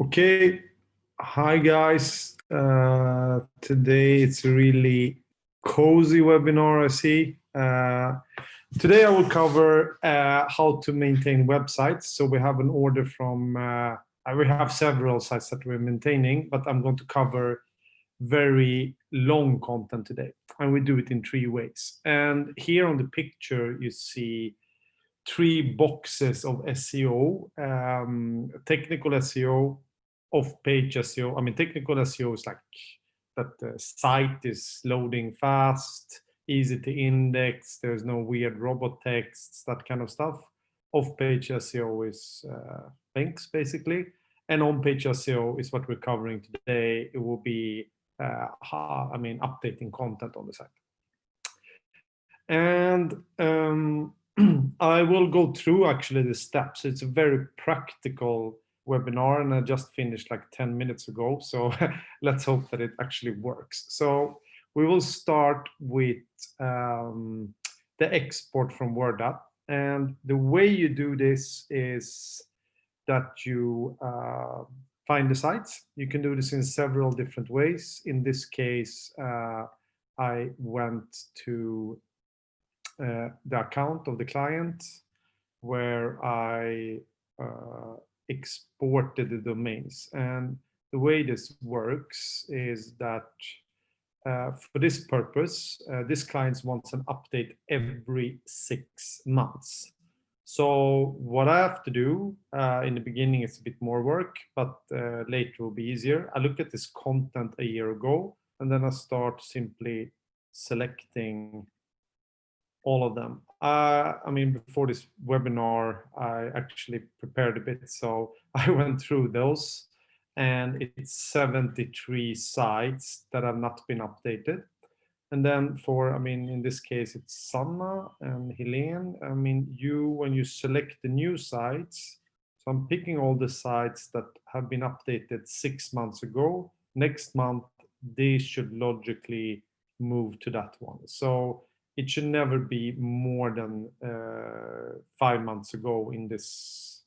Okay, hi guys. Today it's a really cozy webinar, I see. Today I will cover how to maintain websites. So we have an order from, we have several sites that we're maintaining, but I'm going to cover very long content today. And we do it in 3 ways. And here on the picture, you see 3 boxes of SEO, technical SEO, off-page SEO. I mean, technical SEO is like that the site is loading fast, easy to index, there's no weird robot texts, that kind of stuff. Off-page SEO is links, basically. And on-page SEO is what we're covering today. It will be, updating content on the site. And I will go through actually the steps. It's a very practical webinar, and I just finished like 10 minutes ago. So let's hope that it actually works. So we will start with the export from Word app. And the way you do this is that you find the sites. You can do this in several different ways. In this case, I went to the account of the client where I exported the domains. And the way this works is that for this purpose, this client wants an update every 6 months. So what I have to do in the beginning, it's a bit more work, but later will be easier. I look at this content a year ago, and then I start simply selecting all of them. Before this webinar, I actually prepared a bit, so I went through those, and it's 73 sites that have not been updated. And then in this case, it's Sanna and Helene. When you select the new sites, so I'm picking all the sites that have been updated 6 months ago. Next month, they should logically move to that one. So it should never be more than 5 months ago in this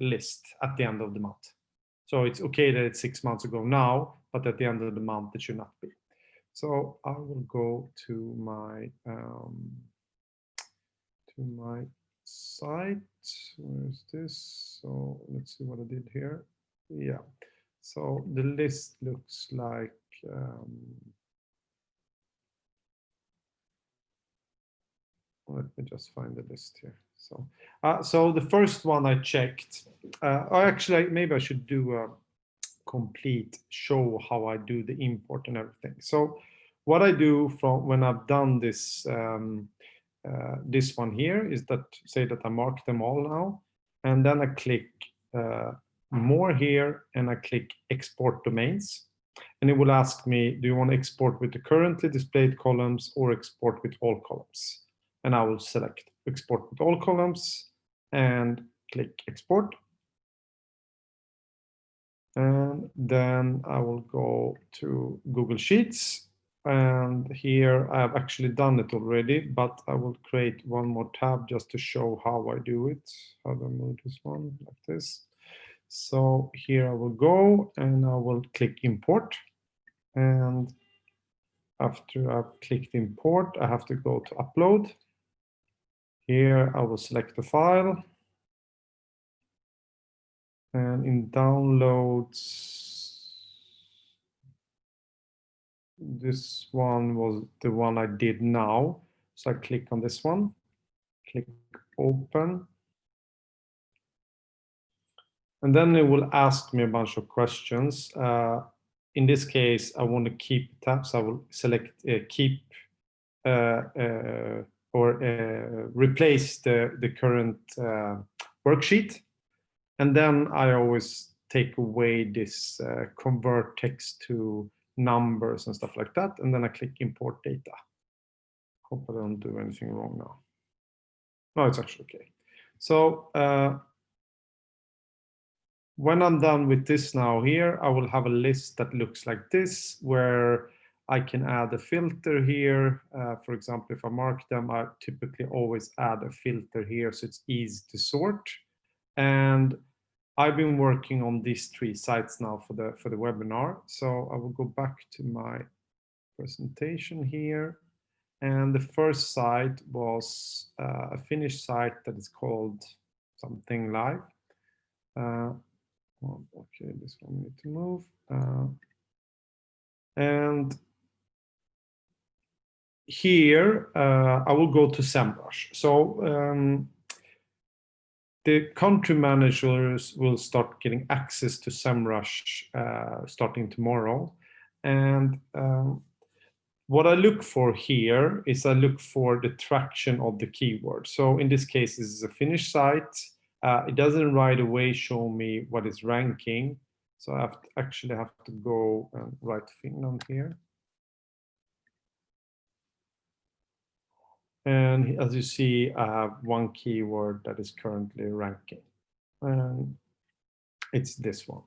list at the end of the month. So it's okay that it's 6 months ago now, but at the end of the month, it should not be. So I will go to my site. Where is this? So let's see what I did here. Yeah. So the list looks like let me just find the list here. So the first one I checked, maybe I should do a complete show how I do the import and everything. So what I do from when I've done this, this one here is that say that I mark them all now, and then I click more here, and I click export domains. And it will ask me, do you want to export with the currently displayed columns or export with all columns? And I will select export with all columns and click export. And then I will go to Google Sheets. And here I've actually done it already, but I will create one more tab just to show how I do it. How do I move this one like this? So here I will go and I will click import. And after I've clicked import, I have to go to upload. Here I will select the file. And in downloads, this one was the one I did now. So I click on this one, click open. And then it will ask me a bunch of questions. In this case, I want to keep tabs. I will select keep or replace the current worksheet. And then I always take away this convert text to numbers and stuff like that. And then I click import data. Hope I don't do anything wrong now. No, it's actually okay. So when I'm done with this now here, I will have a list that looks like this, where I can add a filter here. For example, if I mark them, I typically always add a filter here so it's easy to sort. And I've been working on these 3 sites now for the webinar. So I will go back to my presentation here. And the first site was a Finnish site that is called something live. Well, okay, this one we need to move. And here I will go to SEMrush. So the country managers will start getting access to SEMrush starting tomorrow. And what I look for here is I look for the traction of the keyword. So in this case, this is a Finnish site. It doesn't right away show me what is ranking. So I actually have to go and write Finland here. And as you see, I have one keyword that is currently ranking. And it's this one.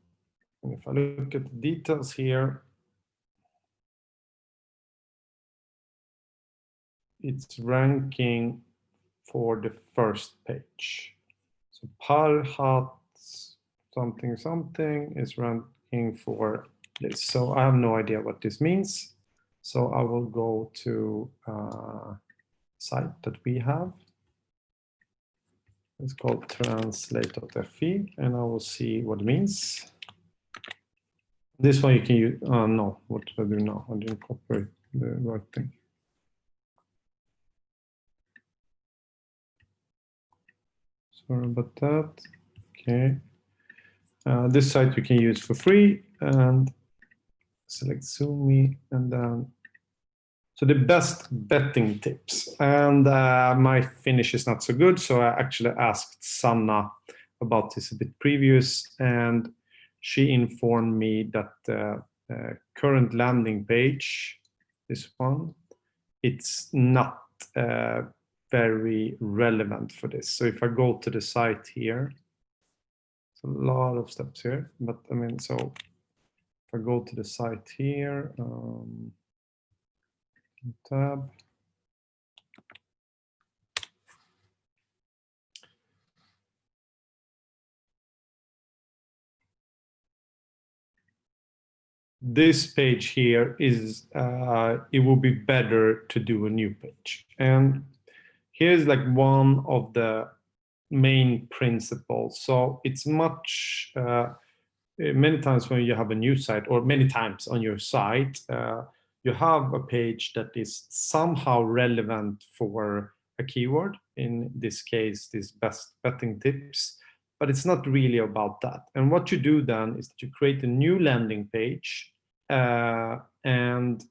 And if I look at the details here, it's ranking for the first page. So Parhat something something is ranking for this. So I have no idea what this means. So I will go to a site that we have. It's called translate.fi, and I will see what it means. This one you can use. No, what did I do now? I didn't copy the right thing. Sorry about that. Okay. This site you can use for free, and select Zoomi, and then so the best betting tips. And my Finnish is not so good, so I actually asked Sanna about this a bit previous, and she informed me that the current landing page, this one, it's not very relevant for this. So if I go to the site here, it's a lot of steps here, but I mean, so if I go to the site here, tab, this page here is, it will be better to do a new page. And here's like one of the main principles. So it's much, many times when you have a new site, or many times on your site, you have a page that is somehow relevant for a keyword. In this case, this best betting tips, but it's not really about that. And what you do then is that you create a new landing page, and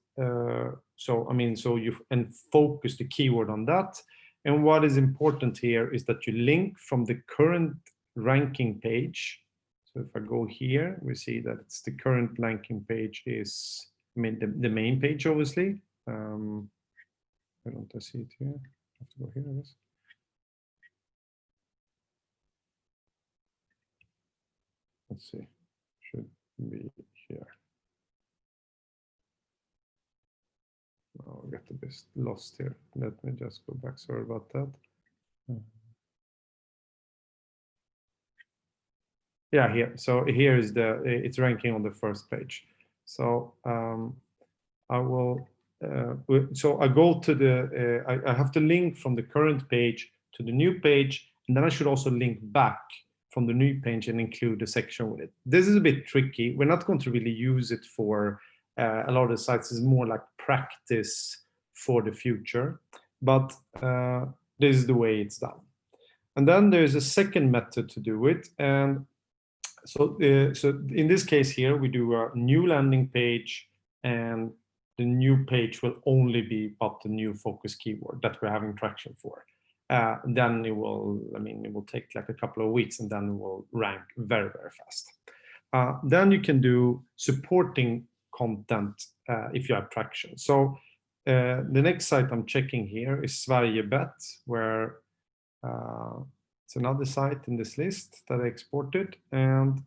so I mean, so you and focus the keyword on that. And what is important here is that you link from the current ranking page. So if I go here, we see that it's the current ranking page is, I mean, the main page, obviously. Why don't I see it here? I have to go here, I guess. Let's see, should be here. Oh, I got a bit lost here. Let me just go back, sorry about that. Yeah, here. So here is the, it's ranking on the first page. So I will, so I go to the, I have to link from the current page to the new page, and then I should also link back from the new page and include a section with it. This is a bit tricky. We're not going to really use it for a lot of the sites. It's more like practice for the future, but this is the way it's done. And then there's a second method to do it, and so in this case here, we do a new landing page, and the new page will only be about the new focus keyword that we're having traction for. Then it will, I mean, it will take like a couple of weeks, and then it will rank very, very fast. Then you can do supporting content if you have traction. So the next site I'm checking here is Sverigebet, where it's another site in this list that I exported, and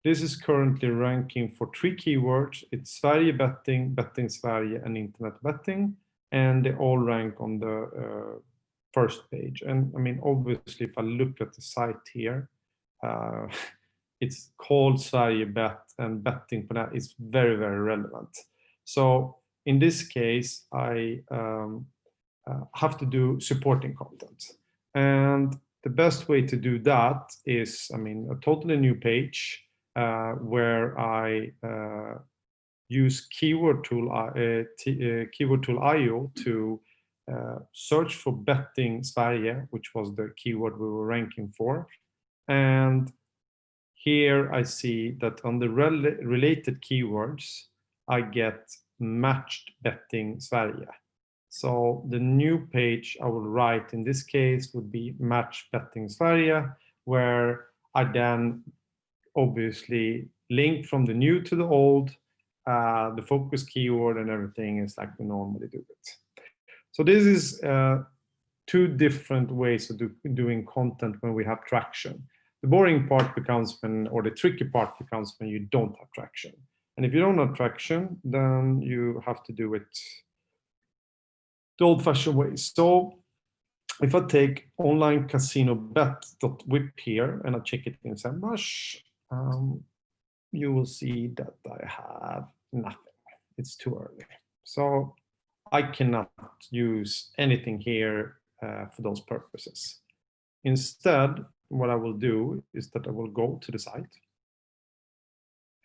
this is currently ranking for 3 keywords. It's Sverige betting, betting Sverige, and internet betting, and they all rank on the first page. And I mean, obviously, if I look at the site here, it's called Sverigebet, and betting på that is very, very relevant. So in this case, I have to do supporting content. And the best way to do that is, I mean, a totally new page where I use keyword tool IO to search for betting Sverige, which was the keyword we were ranking for. And here I see that on the related keywords, I get matched betting Sverige. So the new page I will write in this case would be match betting Sverige, where I then obviously link from the new to the old, the focus keyword and everything is like we normally do it. So this is two different ways of doing content when we have traction. The boring part becomes when, or the tricky part becomes when you don't have traction. And if you don't have traction, then you have to do it the old-fashioned way. So if I take online casino bet.whip here and I check it in SEMrush, you will see that I have nothing. It's too early. So I cannot use anything here for those purposes. Instead, what I will do is that I will go to the site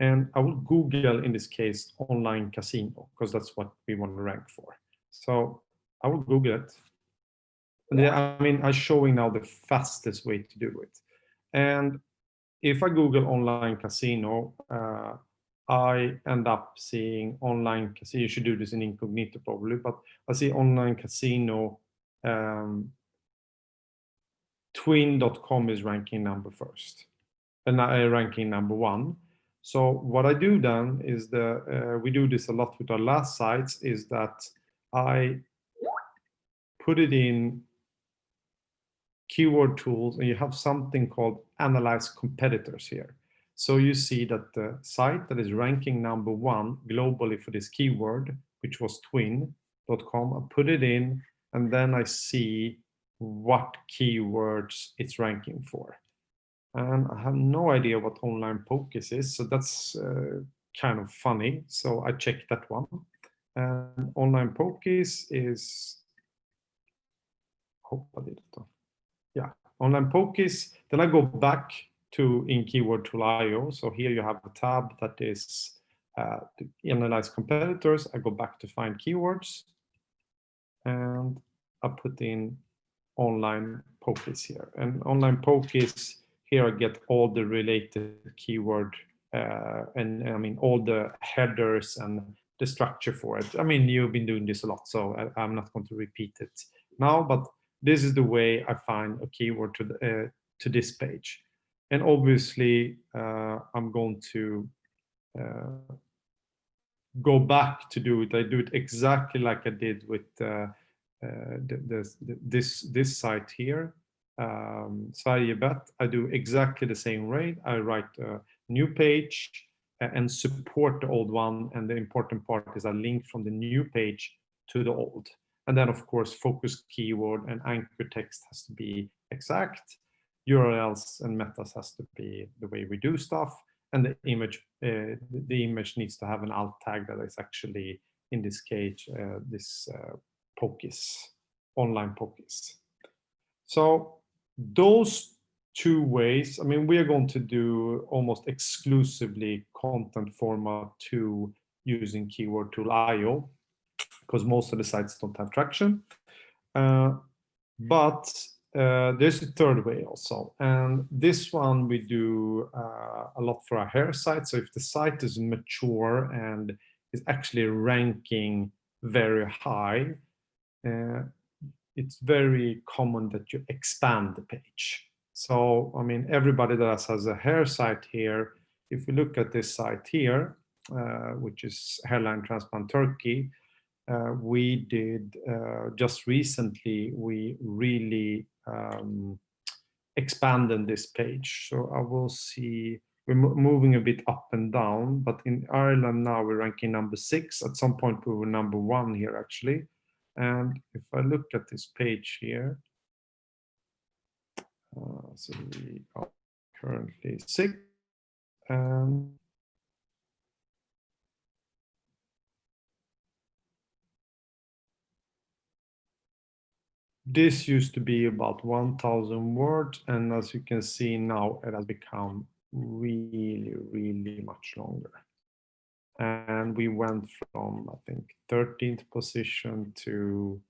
and I will Google, in this case, online casino, because that's what we want to rank for. So I will Google it. And I mean, I'm showing now the fastest way to do it. And if I Google online casino, I end up seeing online casino. You should do this in incognito probably, but I see online casino. Twin.com is ranking number first, and ranking number one. So what I do then is we do this a lot with our last sites, is that I put it in keyword tools, and you have something called analyze competitors here. So you see that the site that is ranking number one globally for this keyword, which was twin.com, I put it in, and then I see what keywords it's ranking for. And I have no idea what online focus is, so that's kind of funny. So I checked that one. And online focus is, hope I did it. Yeah, online focus. Then I go back to in keyword tool IO. So here you have a tab that is to analyze competitors. I go back to find keywords, and I put in online focus here. And online focus, here I get all the related keyword and I mean all the headers and the structure for it. I mean, you've been doing this a lot, so I'm not going to repeat it now, but this is the way I find a keyword to this page. And obviously, I'm going to go back to do it. I do it exactly like I did with this site here, Sverigebet. I do exactly the same way. I write a new page and support the old one, and the important part is I link from the new page to the old. And then, of course, focus keyword and anchor text has to be exact. URLs and metas has to be the way we do stuff. And the image needs to have an alt tag that is actually, in this case, this POCUS, online POCUS. So those two ways, I mean, we are going to do almost exclusively content format 2 using keyword tool IO, because most of the sites don't have traction. But there's a third way also, and this one we do a lot for our hair site. So if the site is mature and is actually ranking very high, it's very common that you expand the page. So, I mean, everybody that has a hair site here, if we look at this site here, which is Hairline Transplant Turkey, we did just recently, we really expanded this page. So I will see, we're moving a bit up and down, but in Ireland now we're ranking number 6. At some point we were number 1 here actually. And if I look at this page here, so we are currently 6. This used to be about 1,000 words, and as you can see now, it has become really, really much longer. And we went from, I think, 13th position to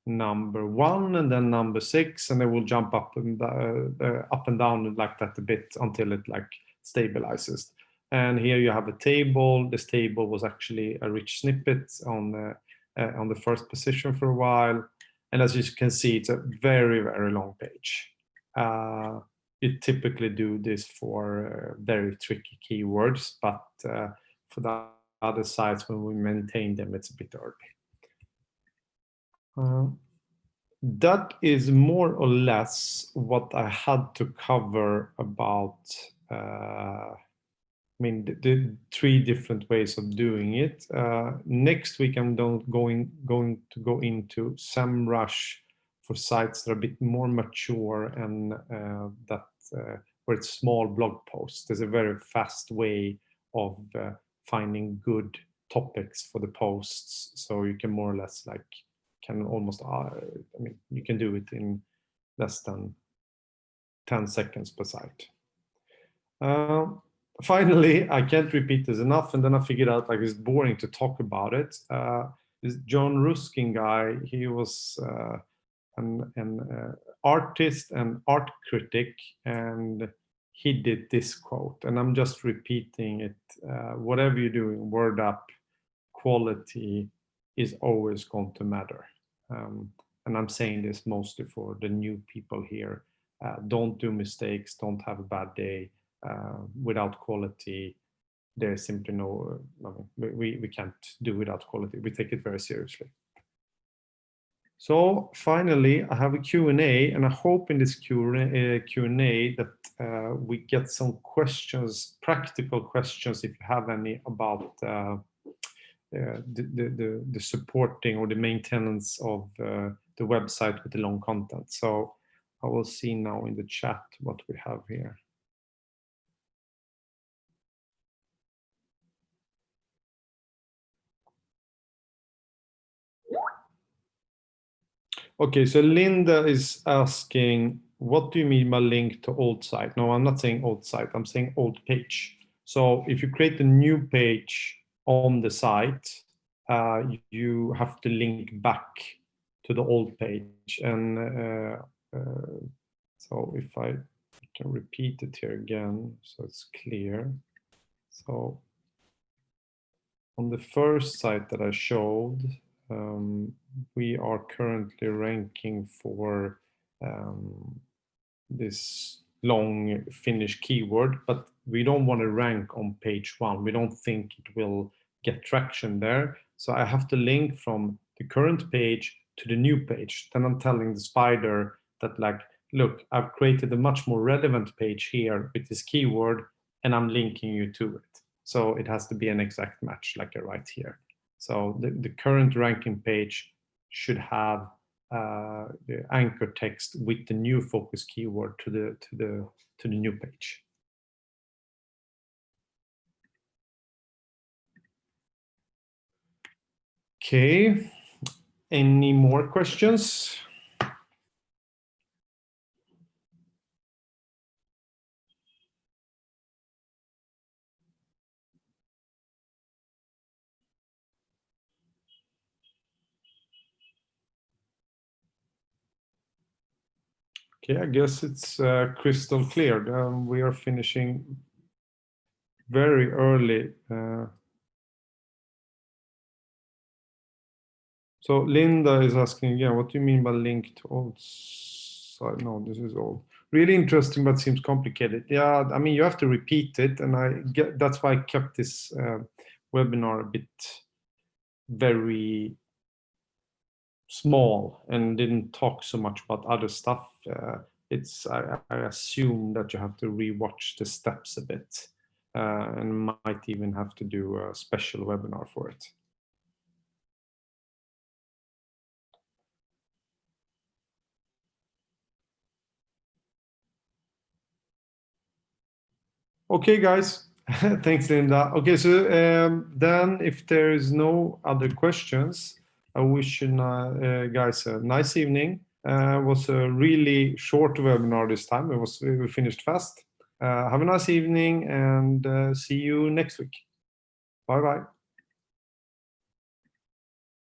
number 1, and then number 6, and they will jump up and down like that a bit until it like stabilizes. And here you have a table. This table was actually a rich snippet on the first position for a while, and as you can see, it's a very, very long page. You typically do this for very tricky keywords, but for the other sites, when we maintain them, it's a bit early. That is more or less what I had to cover about, I mean, the 3 different ways of doing it. Next week, I'm going to go into SEMrush for sites that are a bit more mature and where it's small blog posts. There's a very fast way of finding good topics for the posts, so you can more or less like can almost, I mean, you can do it in less than 10 seconds per site. Finally, I can't repeat this enough, and then I figured out like it's boring to talk about it. This John Ruskin guy, he was an artist and art critic, and he did this quote, and I'm just repeating it. Whatever you're doing, word up, quality is always going to matter. And I'm saying this mostly for the new people here. Don't do mistakes, don't have a bad day. Without quality, there's simply no, we can't do without quality. We take it very seriously. So finally, I have a Q&A, and I hope in this Q&A that we get some questions, practical questions, if you have any, about the supporting or the maintenance of the website with the long content. So I will see now in the chat what we have here. Okay, so Linda is asking, what do you mean by link to old site? No, I'm not saying old site, I'm saying old page. So if you create a new page on the site, you have to link back to the old page. And so if I can repeat it here again, so it's clear. So on the first site that I showed, we are currently ranking for this long Finnish keyword, but we don't want to rank on page 1. We don't think it will get traction there. So I have to link from the current page to the new page. Then I'm telling the spider that, like, look, I've created a much more relevant page here with this keyword, and I'm linking you to it. So it has to be an exact match, like I write here. So the current ranking page should have the anchor text with the new focus keyword to the new page. Okay, any more questions? Okay, I guess it's crystal clear. We are finishing very early. So Linda is asking again, what do you mean by link to old site? No, this is old. Really interesting, but seems complicated. Yeah, I mean, you have to repeat it, and that's why I kept this webinar a bit very small and didn't talk so much about other stuff. I assume that you have to rewatch the steps a bit, and might even have to do a special webinar for it. Okay, guys. Thanks, Linda. Okay, so then if there is no other questions, I wish you guys a nice evening. It was a really short webinar this time. We finished fast. Have a nice evening and see you next week. Bye bye.